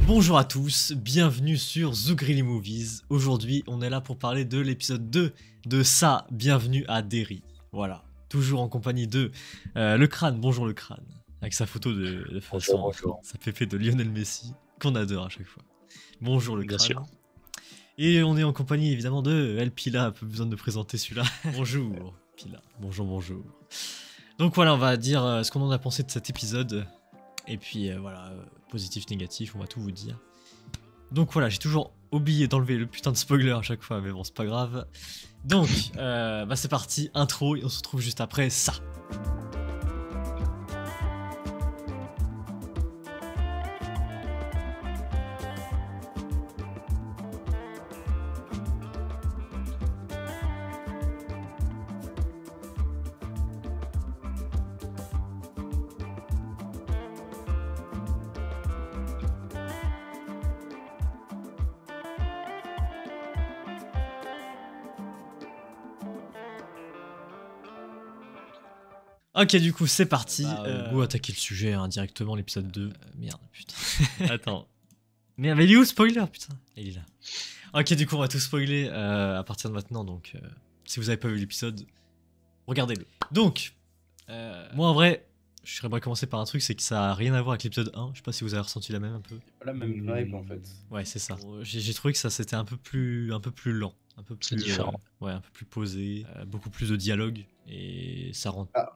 Bonjour à tous, bienvenue sur The Greely Movies. Aujourd'hui, on est là pour parler de l'épisode 2 de Ça, bienvenue à Derry. Voilà, toujours en compagnie de le crâne, bonjour le crâne, avec sa photo de façon, Bonjour. sa pépé de Lionel Messi, qu'on adore à chaque fois. Bonjour le Bien crâne. sûr. Et on est en compagnie évidemment de El Pila, peu besoin de présenter celui-là. Bonjour Pila, bonjour. Donc voilà, on va dire ce qu'on en a pensé de cet épisode. Et puis voilà, positif, négatif, on va tout vous dire. Donc voilà, j'ai toujours oublié d'enlever le putain de spoiler à chaque fois, mais bon, c'est pas grave. Donc, c'est parti, intro, et on se retrouve juste après ça. Ok, du coup, c'est parti. Go attaquer le sujet hein, directement, l'épisode 2. Merde, putain. Attends. Mais il est où le spoiler, putain? Il est là. Ok, du coup, on va tout spoiler à partir de maintenant. Donc, si vous avez pas vu l'épisode, regardez-le. Donc, moi en vrai, j'aimerais commencer par un truc, c'est que ça a rien à voir avec l'épisode 1. Je sais pas si vous avez ressenti la même un peu. Pas la même vibe en fait. Ouais, c'est ça. J'ai trouvé que ça c'était un peu plus lent, un peu plus C'est différent. ouais, un peu plus posé, beaucoup plus de dialogue et ça rend. Ah,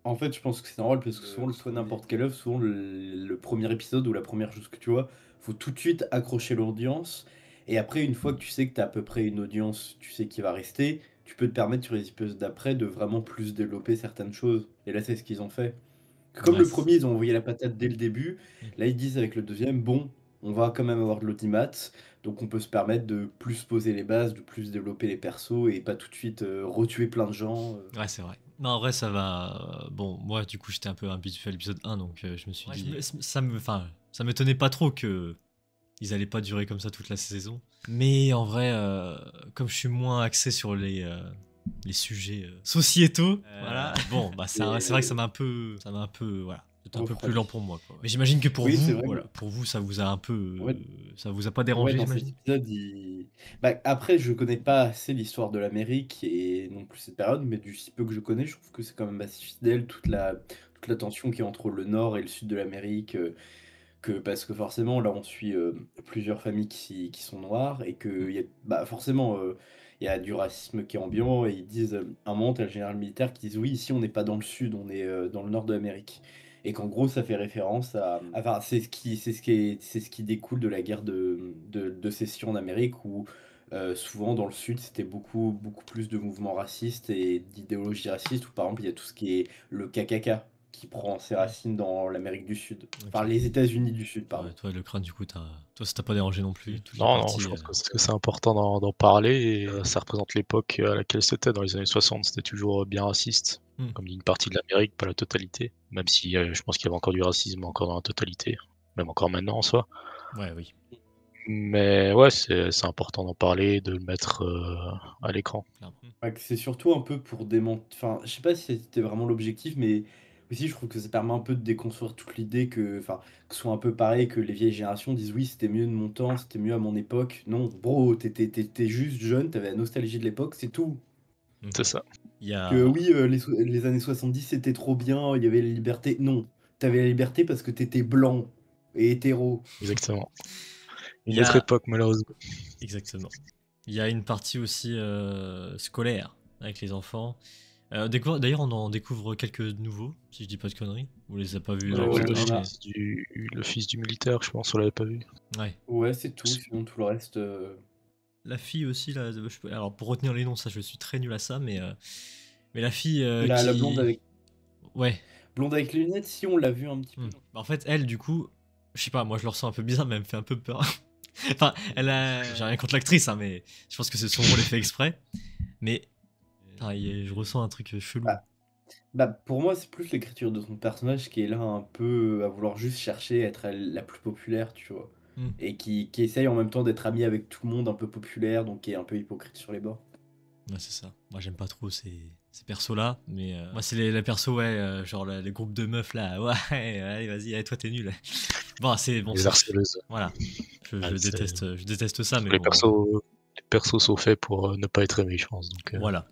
en fait, je pense que c'est normal parce que souvent, soit n'importe quelle œuvre, souvent le premier épisode ou la première chose que tu vois, faut tout de suite accrocher l'audience. Et après, une fois que tu sais que tu as à peu près une audience, tu sais qui va rester, tu peux te permettre sur les épisodes d'après de vraiment plus développer certaines choses. Et là, c'est ce qu'ils ont fait. Comme Ouais, le premier, ils ont envoyé la patate dès le début. Là, ils disent avec le deuxième, bon, on va quand même avoir de l'audimat, donc on peut se permettre de plus poser les bases, de plus développer les persos et pas tout de suite retuer plein de gens. ouais, c'est vrai. Non, en vrai, ça va. Bon, moi, du coup, j'étais un peu habitué à l'épisode 1, donc je me suis dit. Ça m'étonnait pas trop que ils allaient pas durer comme ça toute la saison. Mais en vrai, comme je suis moins axé sur les sujets sociétaux, voilà. Bon, bah c'est vrai que ça m'a un peu, voilà, c'était un peu plus lent pour moi. Quoi. Mais j'imagine que pour Oui, c'est vous, vrai. voilà, pour vous, ça vous a un peu, Ouais. ça vous a pas Ouais, dérangé, dans cet j'imagine. épisode, bah, après, je connais pas assez l'histoire de l'Amérique et non plus cette période, mais du si peu que je connais, je trouve que c'est quand même assez fidèle, toute la tension qui est entre le nord et le sud de l'Amérique. Parce que forcément, là, on suit plusieurs familles qui sont noires et que bah, forcément, il y a du racisme qui est ambiant et ils disent, à un moment, t'as le général militaire qui dit: «Oui, ici, on n'est pas dans le sud, on est dans le nord de l'Amérique» et qu'en gros, ça fait référence à enfin, c'est ce qui découle de la guerre de sécession en Amérique où souvent, dans le sud, c'était beaucoup plus de mouvements racistes et d'idéologies racistes où, par exemple, il y a tout ce qui est le KKK qui prend ses racines dans l'Amérique du Sud. Enfin, Ok. les États-Unis du Sud, pardon. Ouais, toi, le crâne, du coup, toi, ça t'a pas dérangé non plus. Toute la Non, partie, je pense que c'est important d'en parler et ça représente l'époque à laquelle c'était. Dans les années 60, c'était toujours bien raciste. Comme dit une partie de l'Amérique, pas la totalité. Même si je pense qu'il y avait encore du racisme encore dans la totalité. Même encore maintenant en soi. Ouais, oui. Mais ouais, c'est important d'en parler, de le mettre à l'écran. Clairement. Ouais, que c'est surtout un peu pour démonter. Enfin, je sais pas si c'était vraiment l'objectif, mais aussi, je trouve que ça permet un peu de déconstruire toute l'idée que, enfin, que ce soit un peu pareil, que les vieilles générations disent oui, c'était mieux de mon temps, c'était mieux à mon époque. Non, bro, t'étais juste jeune, t'avais la nostalgie de l'époque, c'est tout. C'est ça. Il y a. Que oui, les années 70 c'était trop bien, il y avait la liberté. Non, t'avais la liberté parce que t'étais blanc et hétéro. Exactement. Il Une y autre a- époque, malheureusement. Exactement. Il y a une partie aussi scolaire avec les enfants. D'ailleurs, on en découvre quelques nouveaux, si je dis pas de conneries. Vous les avez pas vus dans Ouais, l'épisode on 1, a- mais... Le fils du militaire, je pense, on l'avait pas vu. Ouais. Ouais, c'est tout, sinon tout le reste. La fille aussi, là, alors pour retenir les noms, ça je suis très nul à ça, mais la fille La qui... Ouais. blonde avec les lunettes, si on l'a vu un petit peu. Bah, en fait, elle, du coup, je sais pas, moi je le ressens un peu bizarre, mais elle me fait un peu peur. Enfin, elle a... J'ai rien contre l'actrice, hein, mais je pense que c'est son rôle est fait exprès. Mais je ressens un truc chelou. Bah, pour moi, c'est plus l'écriture de son personnage qui est là un peu à vouloir juste chercher à être la plus populaire, tu vois. Hmm. Et qui essaye en même temps d'être ami avec tout le monde un peu populaire, donc qui est un peu hypocrite sur les bords. Ouais, c'est ça. Moi, j'aime pas trop ces ces persos-là. Mais moi, c'est les persos, ouais, genre les groupes de meufs là. Ouais, allez, vas-y, allez, toi, t'es nul. Bon, c'est bon. Les harceleuses. Voilà. Je c'est- déteste ça, mais Les bon. persos sont faits pour ne pas être aimés, je pense. Donc, Voilà.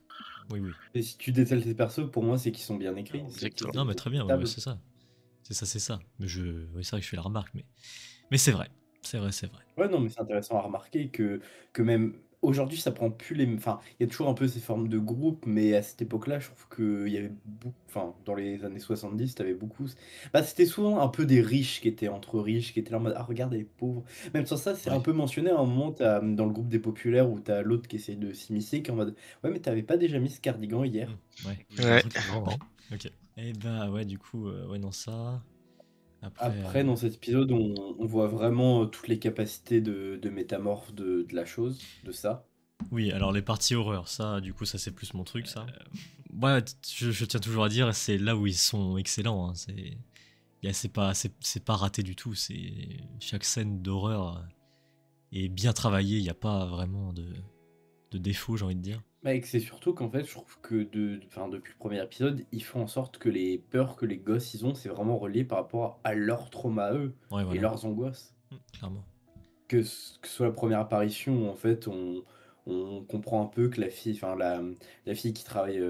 Oui. Et si tu détestes les persos, pour moi, c'est qu'ils sont bien écrits. Exactement. Non, mais très bien, ouais, c'est ça. C'est ça. Mais oui, c'est vrai que je fais la remarque, mais c'est vrai. C'est vrai. Ouais, non, mais c'est intéressant à remarquer que même aujourd'hui, ça prend plus les. Enfin, il y a toujours un peu ces formes de groupe, mais à cette époque-là, je trouve qu'il y avait beaucoup. Enfin, dans les années 70, t'avais beaucoup. Bah, c'était souvent un peu des riches qui étaient entre riches, qui étaient là en mode ah, regarde les pauvres. Même sans ça, c'est un Ouais. peu mentionné à un moment dans le groupe des populaires où t'as l'autre qui essaie de s'immiscer, qui est en mode ouais, mais t'avais pas déjà mis ce cardigan hier. Ouais. Ouais. Ok. Et bah, ouais, du coup, ouais, non, ça. Après, dans cet épisode, on voit vraiment toutes les capacités de métamorphe de la chose, de ça. Oui, alors les parties horreur, ça, du coup, ça c'est plus mon truc, ça. Ouais, je tiens toujours à dire, c'est là où ils sont excellents. Hein. C'est pas raté du tout. Chaque scène d'horreur est bien travaillée. Il n'y a pas vraiment de défaut, j'ai envie de dire. Bah, et que c'est surtout qu'en fait, je trouve que enfin, depuis le premier épisode, ils font en sorte que les peurs que les gosses ils ont, c'est vraiment relié par rapport à leur trauma à eux Ouais, et voilà. leurs angoisses. Clairement. Que ce soit la première apparition où en fait on comprend un peu que la fille, enfin la fille qui travaille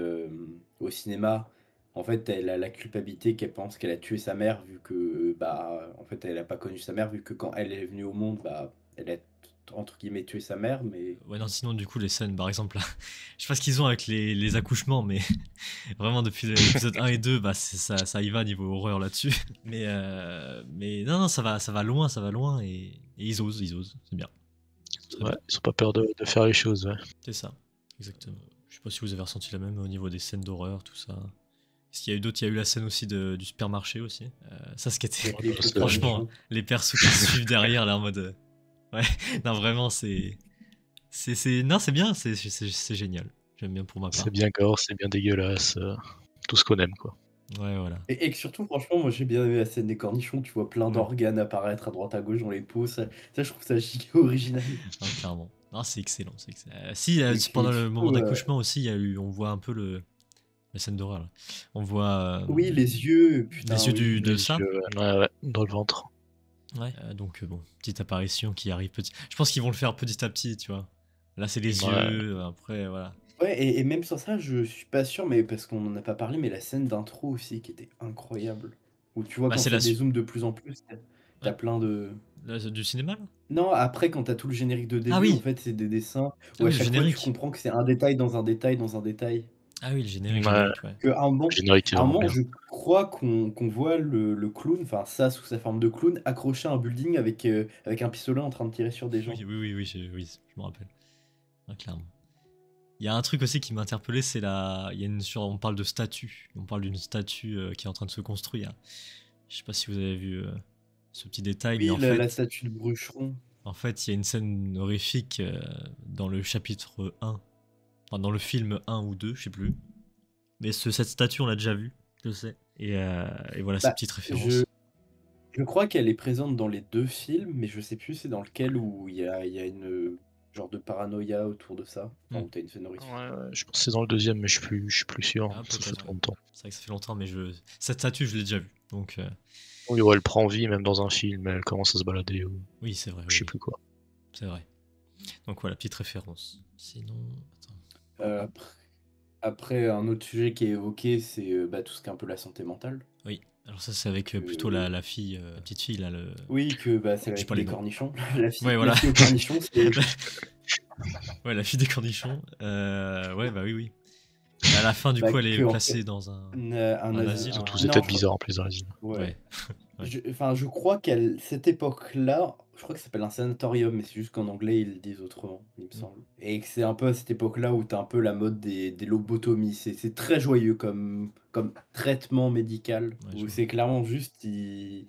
au cinéma, en fait elle a la culpabilité qu'elle pense qu'elle a tué sa mère vu que bah en fait elle a pas connu sa mère vu que quand elle est venue au monde bah elle a entre guillemets tué sa mère mais Ouais, non, sinon, du coup, les scènes, par exemple, là, je sais pas ce qu'ils ont avec les accouchements, mais vraiment, depuis l'épisode 1 et 2, bah, ça y va niveau horreur là-dessus. Mais non, ça va loin, et ils osent, c'est bien. Très Ouais, bien. ils ont pas peur de faire les choses. Ouais. C'est ça, exactement. Je sais pas si vous avez ressenti la même au niveau des scènes d'horreur, tout ça. Est-ce qu'il y a eu d'autres? Il y a eu la scène aussi du supermarché aussi. Ça, ce qui était. avec les Franchement, cornichons. les persos qui suivent derrière, là, en mode. Ouais, non, vraiment, non, c'est bien, c'est génial. J'aime bien pour ma part. C'est bien gore, c'est bien dégueulasse. Tout ce qu'on aime, quoi. Ouais, voilà. Et que surtout, franchement, moi j'ai bien aimé la scène des cornichons, tu vois plein Ouais. d'organes apparaître à droite à gauche dans les peaux, ça je trouve ça giga original. Non, clairement. Non, c'est excellent, c'est excellent. Si, Et pendant le surtout, moment d'accouchement aussi, on voit un peu la scène d'horreur, là. On voit oui, les yeux, putain, les yeux oui. de Les ça. yeux, ouais, dans le ventre. Ouais. Donc, bon, petite apparition qui arrive petit. Je pense qu'ils vont le faire petit à petit, tu vois. Là, c'est les Ouais. yeux, après, voilà. Ouais, et même sans ça, je suis pas sûr, mais parce qu'on en a pas parlé, mais la scène d'intro aussi qui était incroyable. Où tu vois Bah, quand c'est ça la suite. dézoome de plus en plus, t'as Ouais. plein de. Du cinéma, là? Non, après quand t'as tout le générique de Ah début, en oui! fait c'est des dessins Ah où à oui, le chaque fois tu générique. comprends que c'est un détail dans un détail dans un détail. Ah oui, le générique, Ouais. ouais. Que à un Le moment, générique est vraiment bien. je crois qu'on voit le clown, enfin ça sous sa forme de clown, accroché à un building avec un pistolet en train de tirer sur des gens. Oui, je me rappelle. Ah, clairement. Il y a un truc aussi qui m'a interpellé, c'est on parle de statue. On parle d'une statue qui est en train de se construire. Je sais pas si vous avez vu ce petit détail, mais Oui, la statue de Brucheron. en fait, il y a une scène horrifique dans le chapitre 1. Enfin, dans le film 1 ou 2, je sais plus. Mais cette statue, on l'a déjà vue, je sais. Et voilà, cette Bah, petite référence. je crois qu'elle est présente dans les deux films, mais je sais plus c'est dans lequel où il y a une genre de paranoïa autour de ça. Enfin, où t'as une scène horrifique. Ouais, je pense que c'est dans le deuxième, mais je suis plus sûr. Ah, Ça fait peut-être, trop ouais. longtemps. C'est vrai que ça fait longtemps, mais cette statue, je l'ai déjà vue. Donc, Oui, ouais, elle prend vie même dans un film, elle commence à se balader. Ou... oui, c'est vrai. Je sais Oui. plus quoi. C'est vrai. Donc voilà, petite référence. Sinon, attends. Après, un autre sujet qui est évoqué, c'est bah, tout ce qui est un peu la santé mentale. Oui. Alors ça, c'est avec plutôt la fille, la petite fille là. Oui, que bah, c'est Je la sais pas fille les des noms. cornichons. La fille, Ouais, voilà. la fille aux cornichons, c'est. Ouais, la fille des cornichons. Ouais, bah oui. Et à la fin, du Bah, coup, elle est que, en placée fait, dans un un asile. Ils ont tous non, des têtes bizarres en plus dans l'asile. Ouais. Ouais. Ouais. Je crois qu'à cette époque-là, je crois que ça s'appelle un sanatorium, mais c'est juste qu'en anglais ils le disent autrement, il me semble. Et que c'est un peu à cette époque-là où t'as un peu la mode des lobotomies. C'est très joyeux comme traitement médical. Ouais, Où je c'est clairement juste, ils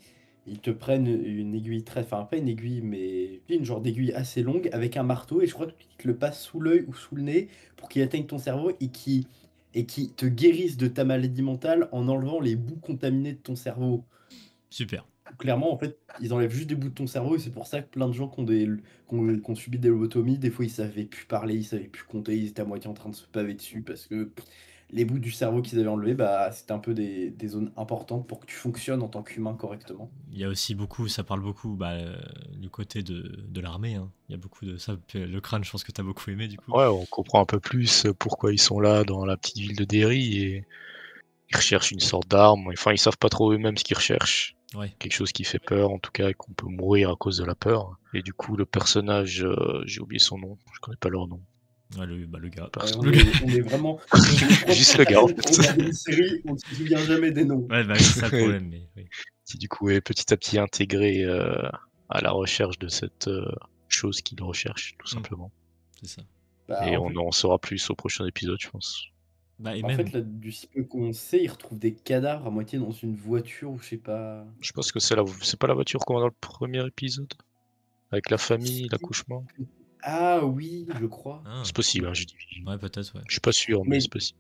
te prennent une aiguille très. Enfin, pas une aiguille, mais une genre d'aiguille assez longue avec un marteau, et je crois qu'ils te le passent sous l'œil ou sous le nez pour qu'il atteigne ton cerveau et qui te guérisse de ta maladie mentale en enlevant les bouts contaminés de ton cerveau. Super. Clairement, en fait, ils enlèvent juste des bouts de ton cerveau et c'est pour ça que plein de gens qui ont subi des lobotomies, des fois ils savaient plus parler, ils savaient plus compter, ils étaient à moitié en train de se paver dessus parce que les bouts du cerveau qu'ils avaient enlevés, bah, c'était un peu des zones importantes pour que tu fonctionnes en tant qu'humain correctement. Il y a aussi beaucoup, ça parle beaucoup du côté de l'armée. Hein. Il y a beaucoup de ça. Le crâne, je pense que tu as beaucoup aimé du coup. Ouais, on comprend un peu plus pourquoi ils sont là dans la petite ville de Derry et ils recherchent une sorte d'arme. Enfin, ils savent pas trop eux-mêmes ce qu'ils recherchent. Ouais. Quelque chose qui fait peur, en tout cas, et qu'on peut mourir à cause de la peur. Et du coup, le personnage, j'ai oublié son nom, je connais pas leur nom. Ouais, le gars. On est vraiment. Juste le gars, en fait. Pour regarder une série, on ne se souvient jamais des noms. Ouais, bah c'est ça le problème. Mais, oui. Qui du coup est petit à petit intégré à la recherche de cette chose qu'il recherche, tout simplement. C'est ça. Bah, et on en saura plus au prochain épisode, je pense. Bah, et en même... fait, là, du si peu qu'on sait, ils retrouvent des cadavres à moitié dans une voiture ou je sais pas. Je pense que c'est pas la voiture qu'on voit dans le premier épisode, avec la famille, l'accouchement. Ah oui, je crois. Ah. C'est possible, hein, je dis. Ouais, peut-être, ouais. Je suis pas sûr, mais c'est possible.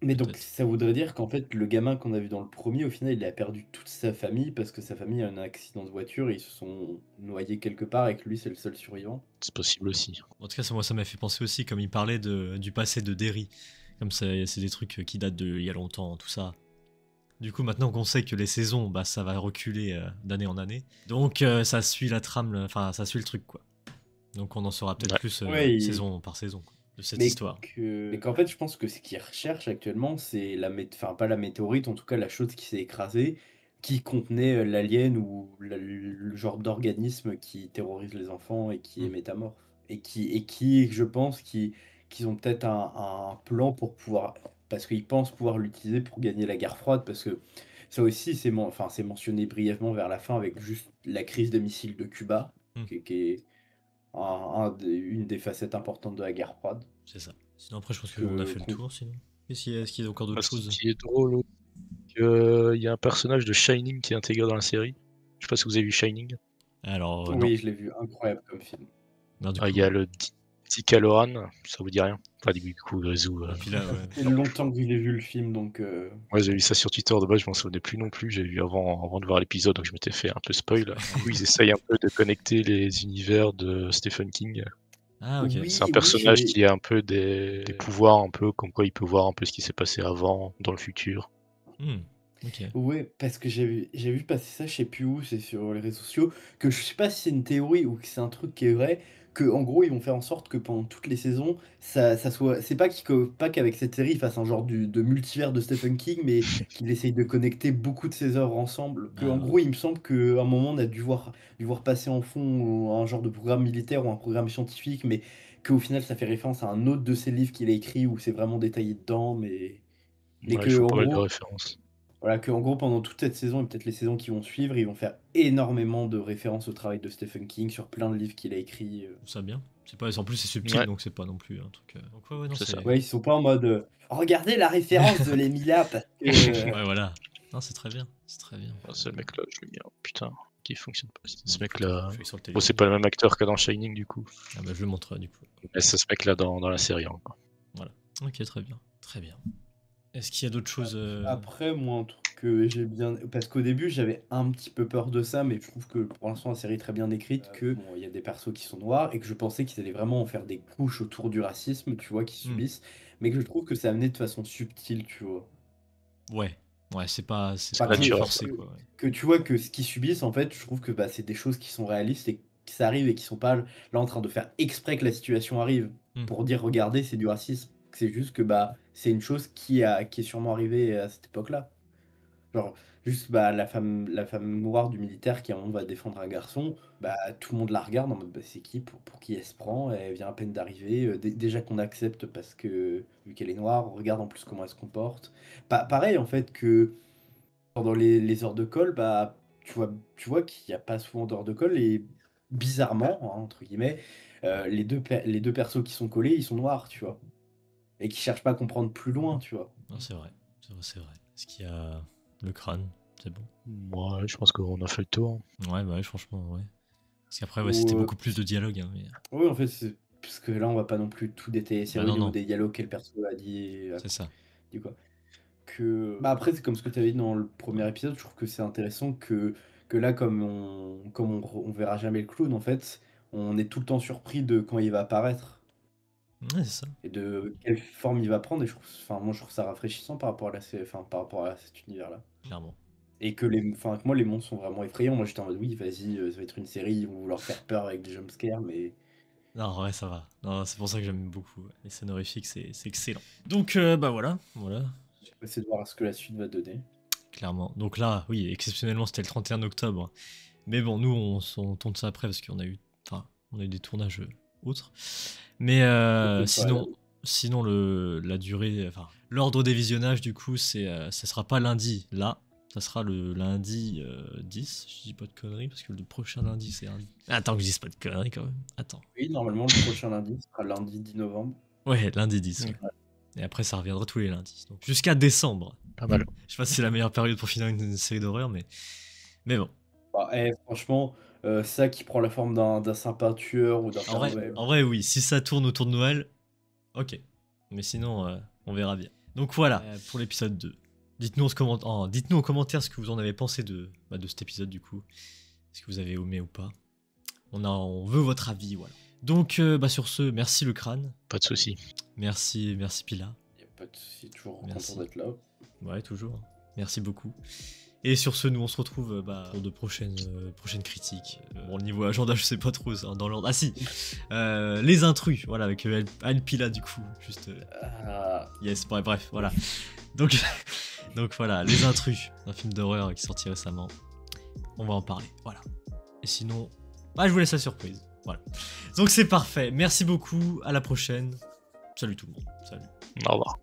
Mais donc, ça voudrait dire qu'en fait, le gamin qu'on a vu dans le premier, au final, il a perdu toute sa famille parce que sa famille a eu un accident de voiture et ils se sont noyés quelque part et que lui, c'est le seul survivant. C'est possible aussi. En tout cas, moi, ça m'a fait penser aussi, comme il parlait du passé de Derry. Comme c'est des trucs qui datent d'il y a longtemps, tout ça. Du coup, maintenant qu'on sait que les saisons, bah, ça va reculer d'année en année. Donc, ça suit la trame, enfin, ça suit le truc, quoi. Donc, on en saura peut-être plus saison par saison, quoi, de cette histoire. Mais qu'en fait, je pense que ce qu'ils recherchent actuellement, c'est enfin, pas la météorite, en tout cas, la chose qui s'est écrasée, qui contenait l'alien ou le genre d'organisme qui terrorise les enfants et qui est métamorphe. Et qui, je pense, qu'ils ont peut-être un plan pour pouvoir. Parce qu'ils pensent pouvoir l'utiliser pour gagner la guerre froide, parce que ça aussi, c'est mentionné brièvement vers la fin avec juste la crise des missiles de Cuba, qui est une des facettes importantes de la guerre froide. C'est ça. Sinon, après, je pense qu'on a fait le tour, sinon. Est-ce qu'il y a encore d'autres choses? Ce qui est drôle, il y a un personnage de Shining qui est intégré dans la série. Je sais pas si vous avez vu Shining. Alors, oui, je l'ai vu, incroyable comme film. Il y a le Dick Halloran, ça vous dit rien? Enfin, du coup, réseau. Ça fait longtemps que j'ai vu le film, donc. Ouais, j'ai vu ça sur Twitter de base, je m'en souvenais plus non plus. J'ai vu avant de voir l'épisode, donc je m'étais fait un peu spoil. Du coup, ils essayent un peu de connecter les univers de Stephen King. Ah, ok. C'est un personnage qui a un peu des pouvoirs, un peu comme quoi il peut voir un peu ce qui s'est passé avant, dans le futur. Okay. Ouais, parce que j'ai vu passer ça, je sais plus où, c'est sur les réseaux sociaux, que je sais pas si c'est une théorie ou que c'est un truc qui est vrai, que en gros ils vont faire en sorte que pendant toutes les saisons, ça soit, c'est pas qu'avec cette série il fasse un genre de multivers de Stephen King, mais qu'il essaye de connecter beaucoup de ses œuvres ensemble. Que en gros il me semble qu'à un moment on a dû voir passer en fond un genre de programme militaire ou un programme scientifique, mais qu'au final ça fait référence à un autre de ses livres qu'il a écrit où c'est vraiment détaillé dedans, mais Ouais, que en en pas mal de gros. références. Voilà, qu'en gros, pendant toute cette saison et peut-être les saisons qui vont suivre, ils vont faire énormément de références au travail de Stephen King sur plein de livres qu'il a écrits. Ça bien. En plus, c'est subtil, donc c'est pas non plus un truc. Donc, ouais, non, c'est ça. Ouais, ils sont pas en mode regardez la référence de l'Emilia parce que. Ouais, voilà. Non, c'est très bien. C'est très bien. Ce mec-là, je veux dire, putain, qui fonctionne pas. Ce mec-là. Bon, c'est pas le même acteur que dans Shining, du coup. Ah, bah, je le montrerai, du coup. Mais c'est ce mec-là dans la série, encore. Voilà. Ok, très bien. Très bien. Est-ce qu'il y a d'autres choses Après, moi, un truc que j'ai bien. Parce qu'au début, j'avais un petit peu peur de ça, mais je trouve que pour l'instant, la série est très bien écrite. Que bon, il y a des persos qui sont noirs et que je pensais qu'ils allaient vraiment en faire des couches autour du racisme, tu vois, qu'ils subissent, mais que je trouve que c'est amené de façon subtile, tu vois. Ouais, c'est pas forcé, quoi. Ouais. Que tu vois que ce qu'ils subissent, en fait, je trouve que c'est des choses qui sont réalistes et que ça arrive et qui sont pas là en train de faire exprès que la situation arrive pour dire regardez, c'est du racisme. C'est juste que c'est une chose qui est sûrement arrivée à cette époque-là. Genre, juste la femme noire du militaire qui à un moment va défendre un garçon, tout le monde la regarde en mode c'est qui, pour qui elle se prend, elle vient à peine d'arriver, déjà qu'on accepte parce que vu qu'elle est noire, on regarde en plus comment elle se comporte. Pareil en fait que pendant les heures de colle, tu vois qu'il n'y a pas souvent d'heures de colle et bizarrement, hein, entre guillemets, les deux persos qui sont collés, ils sont noirs, tu vois. Et qui cherchent pas à comprendre plus loin, tu vois. Non, c'est vrai. Est-ce qu'il y a le crâne? C'est bon. Ouais, je pense qu'on a fait le tour. Ouais, franchement, ouais. Parce qu'après, c'était beaucoup plus de dialogue. Hein, mais... Oui, en fait, c'est parce que là, on va pas non plus tout détailler sur au niveau des dialogues quel perso a dit. C'est ça. Dit quoi. Après, c'est comme ce que tu avais dit dans le premier épisode, je trouve que c'est intéressant que là, comme on verra jamais le clown, en fait, on est tout le temps surpris de quand il va apparaître. Ouais, c'est ça. et de quelle forme il va prendre. Et moi, je trouve ça rafraîchissant par rapport par rapport à cet univers-là. Clairement. Et que que moi, les monstres sont vraiment effrayants. Moi, j'étais en mode, oui, vas-y, ça va être une série, ils vont vouloir faire peur avec des jumpscares, mais Non, ouais, ça va. Non, c'est pour ça que j'aime beaucoup. Ouais. Les scènes horrifiques, c'est excellent. Donc, bah voilà. je vais essayer de voir ce que la suite va donner. Clairement. Donc là, oui, exceptionnellement, c'était le 31 octobre. Mais bon, nous, on tourne ça après parce qu'on a eu, enfin, on a eu des tournages autres. Mais sinon la durée, enfin, l'ordre des visionnages, du coup, ça sera pas lundi, là. Ça sera le lundi 10, je dis pas de conneries, parce que le prochain lundi, c'est un... Attends que je dise pas de conneries, quand même. Attends. Oui, normalement, le prochain lundi sera lundi 10 novembre. Ouais, lundi 10. Ouais. Et après, ça reviendra tous les lundis. Donc, jusqu'à décembre. Pas mal. Je sais pas si c'est la meilleure période pour finir une série d'horreur, mais bon. Bah, franchement, ça qui prend la forme d'un sympa tueur ou d'un Père Noël. En vrai, oui. Si ça tourne autour de Noël, ok. Mais sinon, on verra bien. Donc voilà, pour l'épisode 2. Dites-nous en commentaire ce que vous en avez pensé de cet épisode, du coup. Est-ce que vous avez aimé ou pas. On veut votre avis, voilà. Donc, sur ce, merci le crâne. Pas de soucis. Merci Pila. Y a pas de souci, toujours Merci. content d'être là. Ouais, toujours. Merci beaucoup. Et sur ce, nous on se retrouve pour de prochaines critiques. Bon, le niveau agenda, je sais pas trop ça, dans l'ordre. Ah si, les intrus, voilà, avec Alpila du coup, juste. Yes, bref, voilà. Donc voilà, les intrus, un film d'horreur qui est sorti récemment. On va en parler, voilà. Et sinon, je vous laisse la surprise, voilà. Donc c'est parfait. Merci beaucoup, à la prochaine. Salut tout le monde. Salut. Au revoir.